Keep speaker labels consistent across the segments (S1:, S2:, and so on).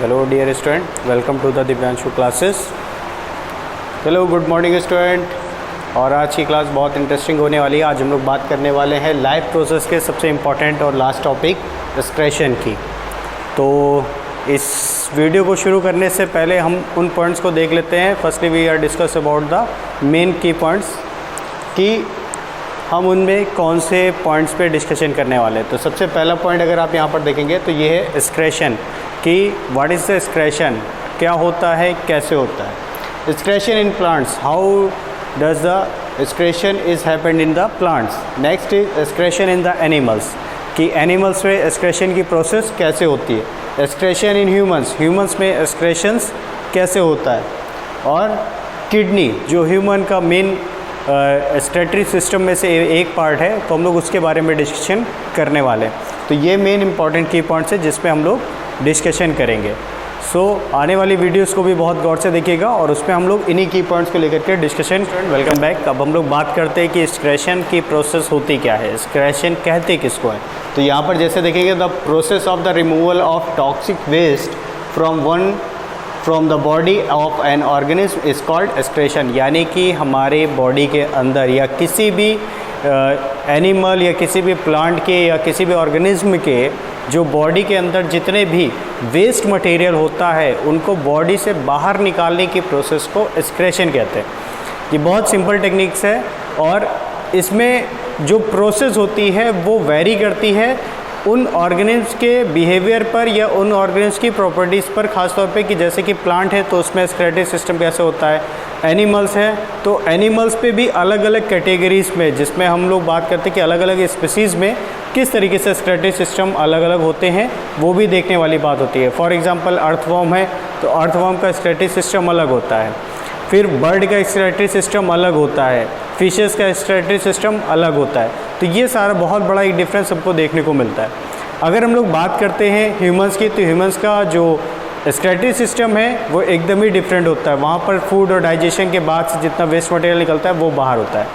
S1: Hello dear student, welcome to the Divyanshu classes. Hello, good morning student. और आज की class बहुत इंटरेस्टिंग होने वाली है। आज हम लोग बात करने वाले हैं लाइफ प्रोसेस के सबसे इम्पॉर्टेंट और लास्ट टॉपिक एक्सक्रेशन की। तो इस वीडियो को शुरू करने से पहले हम उन पॉइंट्स को देख लेते हैं। Firstly we are discuss about the main key points कि हम उनमें कौन से पॉइंट्स पे डिस्कशन करने वाले हैं। तो सबसे पहला पॉइंट अगर आप यहाँ पर देखेंगे तो ये है एक्सक्रेशन, कि व्हाट इज़ द एक्सक्रेशन, क्या होता है, कैसे होता है। Excretion in plants, how does the excretion is happened in the plants. Next is excretion in the animals, कि एनिमल्स में एक्सक्रेशन की प्रोसेस कैसे होती है। एक्सक्रेशन इन ह्यूमंस, ह्यूमंस में एक्सक्रेशंस कैसे होता है। और किडनी जो ह्यूमन का मेन एक्सक्रेटरी सिस्टम में से एक पार्ट है, तो हम लोग उसके बारे में डिस्कशन करने वाले हैं। तो ये मेन इंपॉर्टेंट की पॉइंट्स है जिसमें हम लोग डिस्कशन करेंगे। आने वाली वीडियोस को भी बहुत गौर से देखिएगा और उसमें हम लोग इन्हीं की पॉइंट्स को लेकर के डिस्कशन। Welcome back. अब हम लोग बात करते हैं कि एक्सक्रेशन की प्रोसेस होती क्या है, एक्सक्रेशन कहते किसको है। तो यहाँ पर जैसे देखेंगे, the process of the removal of toxic waste from the body of an organism is called excretion. यानी कि हमारे बॉडी के अंदर या किसी भी एनिमल या किसी भी प्लांट के या किसी भी ऑर्गेनिज्म के जो बॉडी के अंदर जितने भी वेस्ट मटेरियल होता है उनको बॉडी से बाहर निकालने की प्रोसेस को एक्सक्रेशन कहते हैं। ये बहुत सिंपल टेक्निक्स है और इसमें जो प्रोसेस होती है वो वेरी करती है उन ऑर्गेनिज्म के बिहेवियर पर या उन ऑर्गेनिज्म की प्रॉपर्टीज़ पर, ख़ास तौर पे कि जैसे कि प्लांट है तो उसमें एक्सक्रेटरी सिस्टम कैसे होता है, एनिमल्स है तो एनिमल्स पे भी अलग अलग कैटेगरीज़ में, जिसमें हम लोग बात करते हैं कि अलग अलग स्पीसीज़ में किस तरीके से एक्सक्रेटरी सिस्टम अलग अलग होते हैं, वो भी देखने वाली बात होती है। फॉर एग्जांपल अर्थवॉर्म है तो अर्थवॉर्म का एक्सक्रेटरी सिस्टम अलग होता है, फिर बर्ड का एक्सक्रेटरी सिस्टम अलग होता है, फिशेस का एक्सक्रेटरी सिस्टम अलग होता है। तो ये सारा बहुत बड़ा एक डिफरेंस हमको देखने को मिलता है। अगर हम लोग बात करते हैं ह्यूमंस की, तो ह्यूमंस का जो एक्सक्रेटरी सिस्टम है वो एकदम ही डिफरेंट होता है। वहाँ पर फूड और डाइजेशन के बाद से जितना वेस्ट मटेरियल निकलता है वो बाहर होता है।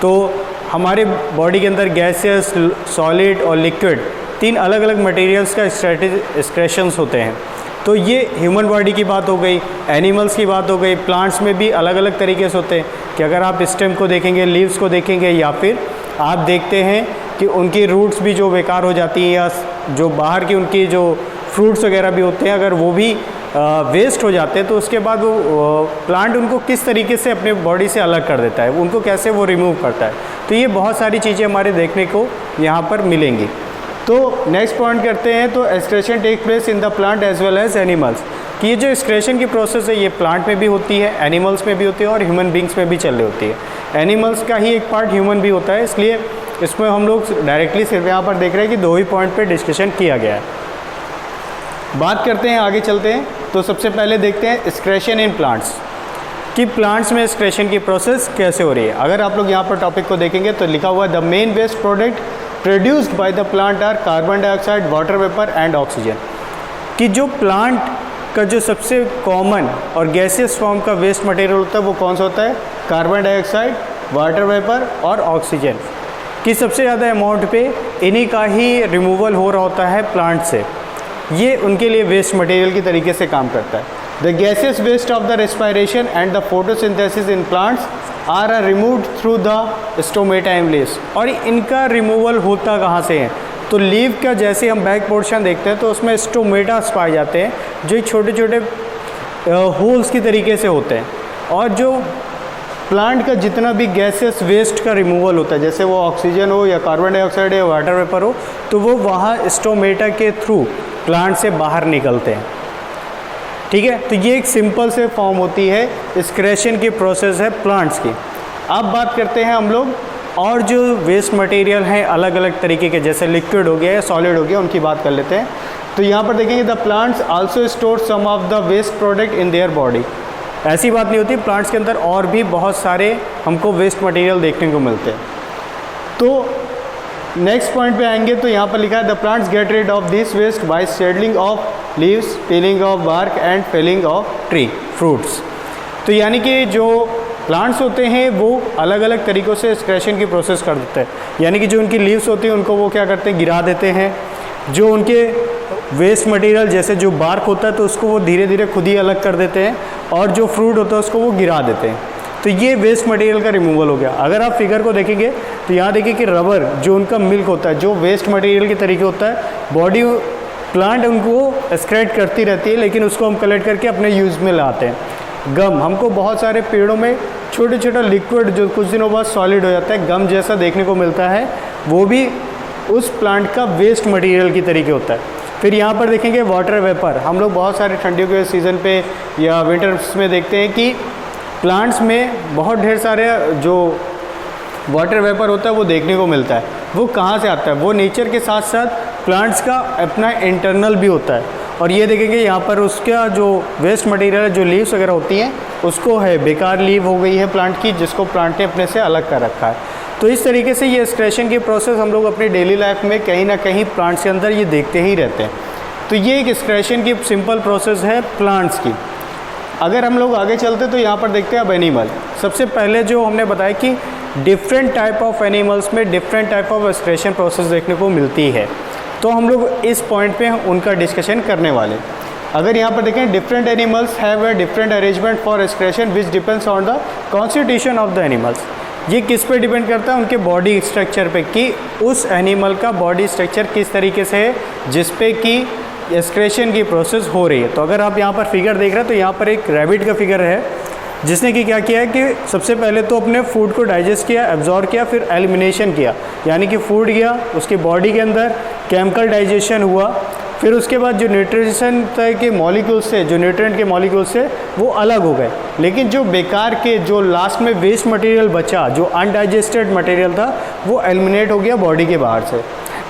S1: तो हमारे बॉडी के अंदर गैसेस, सॉलिड और लिक्विड, तीन अलग अलग मटेरियल्स का एक्सक्रेशंस होते हैं। तो ये ह्यूमन बॉडी की बात हो गई, एनिमल्स की बात हो गई। प्लांट्स में भी अलग अलग तरीके से होते हैं कि अगर आप स्टेम को देखेंगे, लीव्स को देखेंगे, या फिर आप देखते हैं कि उनकी रूट्स भी जो बेकार हो जाती हैं या जो बाहर की उनकी जो फ्रूट्स वगैरह भी होते हैं अगर वो भी वेस्ट हो जाते हैं तो उसके बाद वो प्लांट उनको किस तरीके से अपने बॉडी से अलग कर देता है, उनको कैसे वो रिमूव करता है। तो ये बहुत सारी चीज़ें हमारे देखने को यहाँ पर मिलेंगी। तो नेक्स्ट पॉइंट करते हैं, तो excretion take place in the plant as well as animals, कि ये जो एक्सक्रेशन की प्रोसेस है ये प्लांट में भी होती है, एनिमल्स में भी होती है और ह्यूमन बींग्स में भी चल रही होती है। एनिमल्स का ही एक पार्ट ह्यूमन भी होता है, इसलिए इसमें हम लोग डायरेक्टली सिर्फ यहाँ पर देख रहे हैं कि दो ही पॉइंट पे डिस्कशन किया गया है। बात करते हैं, आगे चलते हैं। तो सबसे पहले देखते हैं एक्सक्रेशन इन प्लांट्स, कि प्लांट्स में एक्सक्रेशन की प्रोसेस कैसे हो रही है। अगर आप लोग यहाँ पर टॉपिक को देखेंगे तो लिखा हुआ है the main waste product produced by the plant are carbon dioxide, water vapour and oxygen, कि जो प्लांट का जो सबसे कॉमन और गैसियस फॉर्म का वेस्ट मटेरियल होता है वो कौन सा होता है, कार्बन डाइऑक्साइड, वाटर वेपर और ऑक्सीजन, कि सबसे ज़्यादा अमाउंट पे इन्हीं का ही रिमूवल हो रहा होता है प्लांट से। ये उनके लिए वेस्ट मटेरियल की तरीके से काम करता है। The gases waste of the respiration and the photosynthesis in plants are removed through the stomata and leaves. और इनका रिमूवल होता कहाँ से है, तो लीव का जैसे हम बैक पोर्शन देखते हैं तो उसमें स्टोमेटास पाए जाते हैं जो छोटे छोटे होल्स की तरीके से होते हैं। और जो प्लांट का जितना भी गैसेस वेस्ट का रिमूवल होता है, जैसे वो ऑक्सीजन हो या कार्बन डाइऑक्साइड या वाटर वेपर हो, तो वो वहाँ स्टोमेटा के थ्रू प्लांट से बाहर निकलते हैं। ठीक है, तो ये एक सिंपल से फॉर्म होती है, एक्सक्रेशन की प्रोसेस है प्लांट्स की। अब बात करते हैं हम लोग और जो वेस्ट मटेरियल हैं अलग अलग तरीके के, जैसे लिक्विड हो गया या सॉलिड हो गया, उनकी बात कर लेते हैं। तो यहाँ पर देखेंगे the plants also store some of the waste product in their body. ऐसी बात नहीं होती, प्लांट्स के अंदर और भी बहुत सारे हमको वेस्ट मटेरियल देखने को मिलते हैं। तो नेक्स्ट पॉइंट पे आएंगे तो यहाँ पर लिखा है the plants get rid of this waste by shedding of leaves, peeling of bark and falling of tree fruits. तो यानी कि जो प्लांट्स होते हैं वो अलग अलग तरीक़ों से एक्सक्रेशन की प्रोसेस कर देते हैं। यानी कि जो उनकी लीव्स होती हैं उनको वो क्या करते हैं, गिरा देते हैं। जो उनके वेस्ट मटेरियल जैसे जो बार्क होता है तो उसको वो धीरे धीरे खुद ही अलग कर देते हैं, और जो फ्रूट होता है उसको वो गिरा देते हैं। तो ये वेस्ट मटेरियल का रिमूवल हो गया। अगर आप फिगर को देखेंगे तो यहाँ देखिए कि रबर जो उनका मिल्क होता है, जो वेस्ट मटेरियल के तरीके होता है, बॉडी प्लांट उनको एक्सक्रेट करती रहती है, लेकिन उसको हम कलेक्ट करके अपने यूज़ में लाते हैं। गम, हमको बहुत सारे पेड़ों में छोटे छोटे लिक्विड जो कुछ दिनों बाद सॉलिड हो जाता है, गम जैसा देखने को मिलता है, वो भी उस प्लांट का वेस्ट मटेरियल की तरीके होता है। फिर यहाँ पर देखेंगे वाटर वेपर, हम लोग बहुत सारे ठंडियों के सीज़न पे या विंटर्स में देखते हैं कि प्लांट्स में बहुत ढेर सारे जो वाटर वेपर होता है वो देखने को मिलता है। वो कहाँ से आता है? वो नेचर के साथ साथ प्लांट्स का अपना इंटरनल भी होता है। और ये देखेंगे यहाँ पर उसका जो वेस्ट मटेरियल जो लीव्स वगैरह होती हैं उसको है बेकार लीव हो गई है प्लांट की, जिसको प्लांट ने अपने से अलग कर रखा है। तो इस तरीके से ये एक्सक्रेशन की प्रोसेस हम लोग अपनी डेली लाइफ में कहीं ना कहीं प्लांट्स के अंदर ये देखते ही रहते हैं। तो ये एक एक्सक्रेशन की सिंपल प्रोसेस है प्लांट्स की। अगर हम लोग आगे चलते तो यहाँ पर देखते हैं अब एनिमल। सबसे पहले जो हमने बताया कि डिफरेंट टाइप ऑफ एनिमल्स में different type of excretion process देखने को मिलती है, तो हम लोग इस पॉइंट पे उनका डिस्कशन करने वाले। अगर यहाँ पर देखें, different animals have a different arrangement for excretion which depends on the constitution of the animals. ये किस पे डिपेंड करता है? उनके बॉडी स्ट्रक्चर पे, कि उस एनिमल का बॉडी स्ट्रक्चर किस तरीके से है जिस पे कि एक्सक्रेशन की प्रोसेस हो रही है। तो अगर आप यहाँ पर फिगर देख रहे हैं तो यहाँ पर एक रैबिट का फिगर है जिसने कि क्या किया है कि सबसे पहले तो अपने फूड को डाइजेस्ट किया, एब्जॉर्ब किया, फिर एलिमिनेशन किया, यानी कि फूड गया उसके बॉडी के अंदर, केमिकल डाइजेशन हुआ, फिर उसके बाद जो न्यूट्रिशन के मॉलिक्यूल्स थे, जो न्यूट्रिएंट के मॉलिक्यूल्स थे वो अलग हो गए, लेकिन जो बेकार के जो लास्ट में वेस्ट मटेरियल बचा, जो अनडाइजेस्टेड मटेरियल था, वो एलिमिनेट हो गया बॉडी के बाहर से।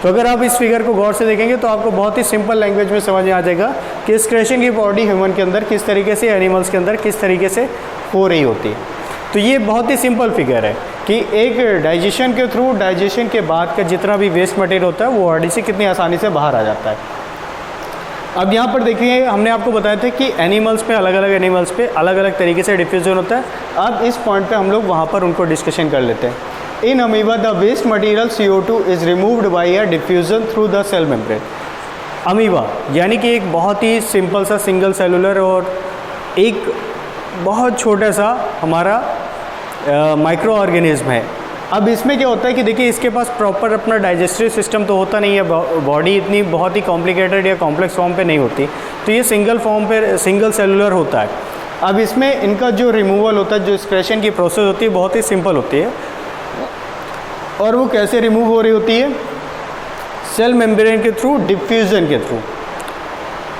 S1: तो अगर आप इस फिगर को गौर से देखेंगे तो आपको बहुत ही सिंपल लैंग्वेज में समझ में आ जाएगा कि एक्सक्रेशन की बॉडी ह्यूमन के अंदर किस तरीके से, एनिमल्स के अंदर किस तरीके से हो रही होती है। तो ये बहुत ही सिंपल फिगर है कि एक डाइजेशन के थ्रू, डाइजेशन के बाद का जितना भी वेस्ट मटेरियल होता है वो बॉडी से कितनी आसानी से बाहर आ जाता है। अब यहाँ पर देखिए, हमने आपको बताया था कि एनिमल्स पे, अलग अलग एनिमल्स पे अलग अलग तरीके से डिफ्यूजन होता है। अब इस पॉइंट पे हम लोग वहाँ पर उनको डिस्कशन कर लेते हैं। In amoeba the waste material CO2 is removed by a diffusion through the cell membrane. Amoeba यानी कि एक बहुत ही सिंपल सा सिंगल सेलुलर और एक बहुत छोटा सा हमारा माइक्रो ऑर्गेनिज्म है। अब इसमें क्या होता है कि देखिए, इसके पास प्रॉपर अपना डाइजेस्टिव सिस्टम तो होता नहीं है, बॉडी इतनी बहुत ही कॉम्प्लिकेटेड या कॉम्प्लेक्स फॉर्म पे नहीं होती, तो ये सिंगल फॉर्म पे सिंगल सेलुलर होता है। अब इसमें इनका जो रिमूवल होता है, जो एक्सक्रेशन की प्रोसेस होती है, बहुत ही सिंपल होती है। और वो कैसे रिमूव हो रही होती है? सेल मेम्ब्रेन के थ्रू, डिफ्यूज़न के थ्रू।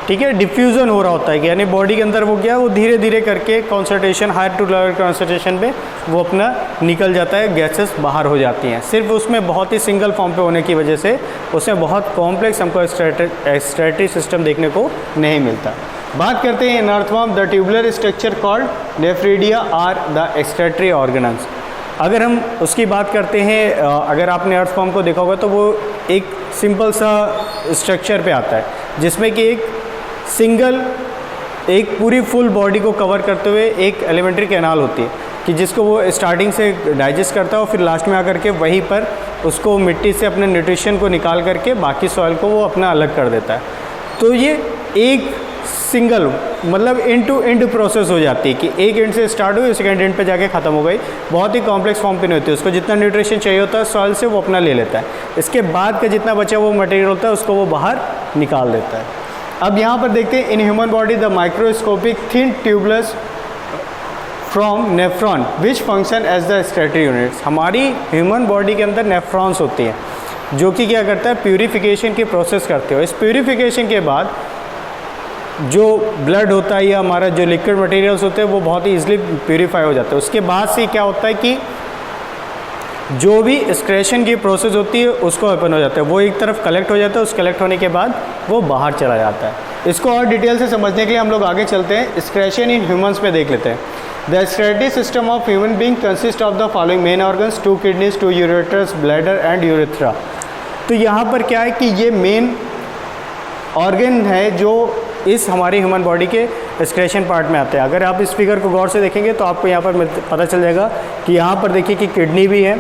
S1: ठीक है, डिफ्यूज़न हो रहा होता है, यानी बॉडी के अंदर वो क्या, वो धीरे धीरे करके concentration, higher to lower concentration पे वो अपना निकल जाता है, गैसेस बाहर हो जाती हैं। सिर्फ उसमें बहुत ही सिंगल फॉर्म पे होने की वजह से उसमें बहुत कॉम्प्लेक्स हमको एक्सक्रेटरी सिस्टम देखने को नहीं मिलता। बात करते हैं in earthworm, the tubular structure called nephridia are the excretory organs. अगर हम उसकी बात करते हैं, अगर आपने अर्थवर्म को देखा होगा तो वो एक सिंपल सा स्ट्रक्चर पे आता है जिसमें कि एक सिंगल, एक पूरी फुल बॉडी को कवर करते हुए एक एलिमेंट्री कैनाल होती है कि जिसको वो स्टार्टिंग से डाइजेस्ट करता है और फिर लास्ट में आकर के वहीं पर उसको मिट्टी से अपने न्यूट्रिशन को निकाल करके बाकी सॉइल को वो अपना अलग कर देता है। तो ये एक सिंगल, मतलब एंड टू एंड प्रोसेस हो जाती है कि एक एंड से स्टार्ट हुई, सेकेंड एंड पे जाके ख़त्म हो गई। बहुत ही कॉम्प्लेक्स फॉर्म पे नहीं होती, उसको जितना न्यूट्रिशन चाहिए होता है सॉइल से वो अपना ले लेता है, इसके बाद का जितना बचा वो मटेरियल होता है उसको वो बाहर निकाल देता है। अब यहाँ पर देखते हैं, in human body the microscopic thin tubules from nephron which function as the excretory units. हमारी ह्यूमन बॉडी के अंदर नेफ्रॉन्स होती हैं जो कि क्या करता है, प्यूरिफिकेशन की प्रोसेस करते हो। इस प्यूरिफिकेशन के बाद जो ब्लड होता है या हमारा जो लिक्विड मटेरियल्स होते हैं वो बहुत ही ईजिली प्यूरीफाई हो जाता है। उसके बाद से क्या होता है कि जो भी एक्सक्रेशन की प्रोसेस होती है उसको ओपन हो जाता है, वो एक तरफ कलेक्ट हो जाता है, उस कलेक्ट होने के बाद वो बाहर चला जाता है। इसको और डिटेल से समझने के लिए हम लोग आगे चलते हैं, एक्सक्रेशन इन ह्यूमंस पे देख लेते हैं। The excretory system of human being consist of the following main organs, 2 kidneys, 2 ureters, bladder and urethra. तो यहाँ पर क्या है कि ये मेन ऑर्गन है जो इस हमारी ह्यूमन बॉडी के एक्सक्रेशन पार्ट में आते हैं। अगर आप इस फिगर को गौर से देखेंगे तो आपको यहाँ पर पता चल जाएगा कि यहाँ पर देखिए कि किडनी भी है,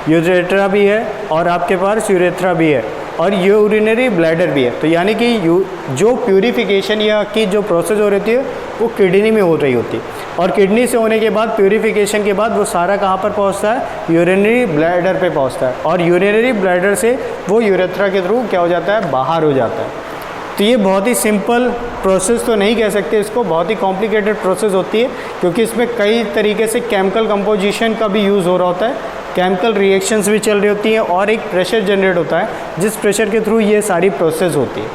S1: यूरेथ्रा भी है और आपके पास यूरेथ्रा भी है, और यूरिनरी ब्लैडर भी है। तो यानी कि जो प्यूरिफिकेशन या की जो प्रोसेस हो रही है वो किडनी में हो रही होती है, और किडनी से होने के बाद प्यूरिफिकेशन के बाद वो सारा कहाँ पर पहुँचता है, यूरिनरी ब्लैडर पे पहुँचता है, और यूरिनरी ब्लैडर से वो यूरेथ्रा के थ्रू क्या हो जाता है, बाहर हो जाता है। तो ये बहुत ही सिंपल प्रोसेस तो नहीं कह सकते इसको, बहुत ही कॉम्प्लिकेटेड प्रोसेस होती है, क्योंकि इसमें कई तरीके से केमिकल कंपोजिशन का भी यूज़ हो रहा होता है, केमिकल रिएक्शंस भी चल रही होती हैं, और एक प्रेशर जनरेट होता है जिस प्रेशर के थ्रू ये सारी प्रोसेस होती है।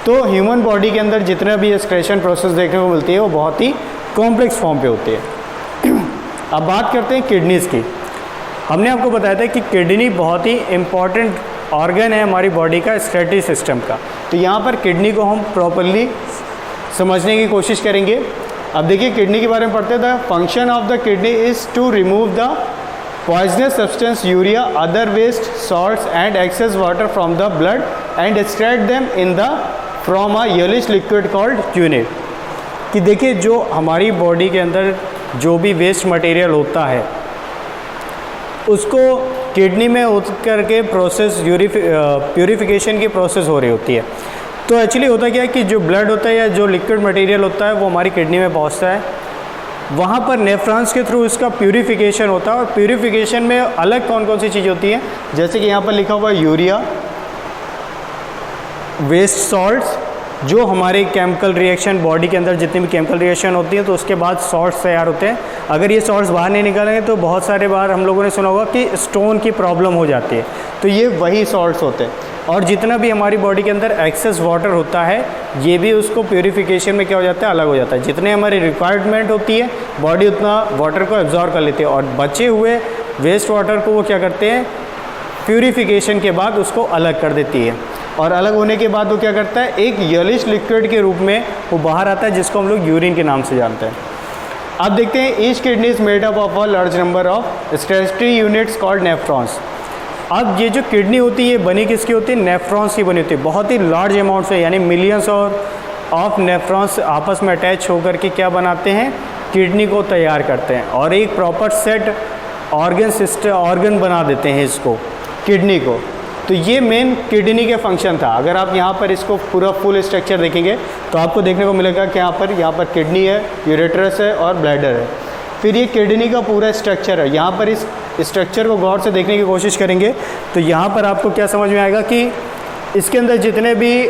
S1: तो ह्यूमन बॉडी के अंदर जितना भी एक्सक्रीशन प्रोसेस देखने को मिलती है वो बहुत ही कॉम्प्लेक्स फॉर्म पे होती है। अब बात करते हैं किडनीज़ की। हमने आपको बताया था कि किडनी बहुत ही इम्पॉर्टेंट ऑर्गन है हमारी बॉडी का, एक्सक्रीटरी सिस्टम का। तो यहाँ पर किडनी को हम प्रॉपरली समझने की कोशिश करेंगे। अब देखिए किडनी के बारे में पढ़ते थे। Function of the kidney is to remove the poisonous substance urea, other waste salts and excess water from the blood and extract them in the from a yellowish liquid called urine। कि देखिए जो हमारी body के अंदर जो भी waste material होता है उसको किडनी में उतर के प्रोसेस प्यूरिफिकेशन की प्रोसेस हो रही होती है। तो एक्चुअली होता क्या है कि जो ब्लड होता है या जो लिक्विड मटेरियल होता है वो हमारी किडनी में पहुंचता है, वहाँ पर नेफ्रॉन्स के थ्रू इसका प्यूरिफिकेशन होता है। और प्यूरिफिकेशन में अलग कौन कौन सी चीज़ होती हैं, जैसे कि यहाँ पर लिखा हुआ है यूरिया, वेस्ट सॉल्ट्स, जो हमारे केमिकल रिएक्शन बॉडी के अंदर जितनी भी केमिकल रिएक्शन होती है तो उसके बाद सॉल्ट्स तैयार होते हैं। अगर ये सॉल्ट्स बाहर नहीं निकलेंगे तो बहुत सारे बार हम लोगों ने सुना होगा कि स्टोन की प्रॉब्लम हो जाती है, तो ये वही सॉल्ट्स होते हैं। और जितना भी हमारी बॉडी के अंदर एक्सेस वाटर होता है ये भी उसको प्यूरिफिकेशन में क्या हो जाता है, अलग हो जाता है। जितने हमारी रिक्वायरमेंट होती है बॉडी उतना वाटर को एब्जॉर्ब कर लेती है, और बचे हुए वेस्ट वाटर को वो क्या करते हैं, प्यूरिफिकेशन के बाद उसको अलग कर देती है। और अलग होने के बाद वो क्या करता है, एक येलिश लिक्विड के रूप में वो बाहर आता है, जिसको हम लोग यूरिन के नाम से जानते हैं। अब देखते हैं each kidney is made up of a large number of excretory units called nephrons. अब ये जो किडनी होती है ये बनी किसकी होती है, नेफ्रॉन्स की बनी होती है। बहुत ही लार्ज अमाउंट से यानी मिलियंस ऑफ नेफ्रॉन्स आपस में अटैच होकर के क्या बनाते हैं, किडनी को तैयार करते हैं, और एक प्रॉपर सेट ऑर्गन बना देते हैं इसको, किडनी को। तो ये मेन किडनी के फंक्शन था। अगर आप यहाँ पर इसको पूरा फुल स्ट्रक्चर देखेंगे तो आपको देखने को मिलेगा कि यहाँ पर किडनी है, यूरेट्रस है और ब्लैडर है। फिर ये किडनी का पूरा स्ट्रक्चर है। यहाँ पर इस स्ट्रक्चर को गौर से देखने की कोशिश करेंगे तो यहाँ पर आपको क्या समझ में आएगा कि इसके अंदर जितने भी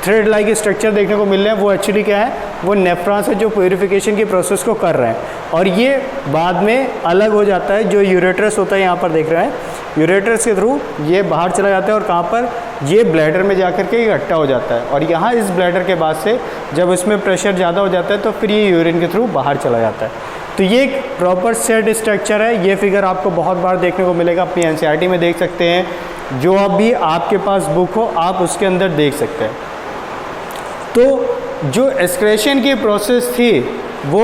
S1: थ्रेड लाइक स्ट्रक्चर देखने को मिल रहे हैं वो एक्चुअली क्या है, वो नेफ्रॉन्स है जो प्यूरिफिकेशन की प्रोसेस को कर रहे हैं। और ये बाद में अलग हो जाता है, जो यूरेट्रस होता है यहाँ पर देख रहे हैं, यूरेट्रस के थ्रू ये बाहर चला जाता है और कहाँ पर, ये ब्लैडर में जाकर के इकट्ठा हो जाता है। और यहाँ इस ब्लैडर के बाद से जब इसमें प्रेशर ज़्यादा हो जाता है तो फिर ये यूरिन के थ्रू बाहर चला जाता है। तो ये एक प्रॉपर सेट स्ट्रक्चर है। ये फिगर आपको बहुत बार देखने को मिलेगा, अपनी एनसीईआरटी में देख सकते हैं, जो अभी आपके पास बुक हो आप उसके अंदर देख सकते हैं। तो जो एक्सक्रीशन की प्रोसेस थी वो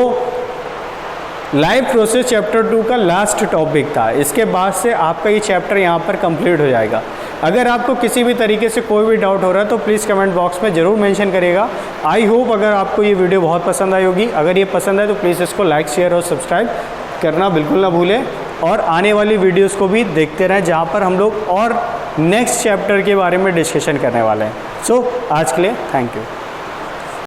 S1: लाइफ प्रोसेस चैप्टर 2 का लास्ट टॉपिक था। इसके बाद से आपका ये चैप्टर यहाँ पर कंप्लीट हो जाएगा। अगर आपको किसी भी तरीके से कोई भी डाउट हो रहा है तो प्लीज़ कमेंट बॉक्स में ज़रूर मेंशन करिएगा। आई होप अगर आपको ये वीडियो बहुत पसंद आई होगी। अगर ये पसंद है तो प्लीज़ इसको लाइक, शेयर और सब्सक्राइब करना बिल्कुल ना भूलें, और आने वाली वीडियोस को भी देखते रहें जहाँ पर हम लोग और नेक्स्ट चैप्टर के बारे में डिस्कशन करने वाले हैं। सो आज के लिए थैंक यू।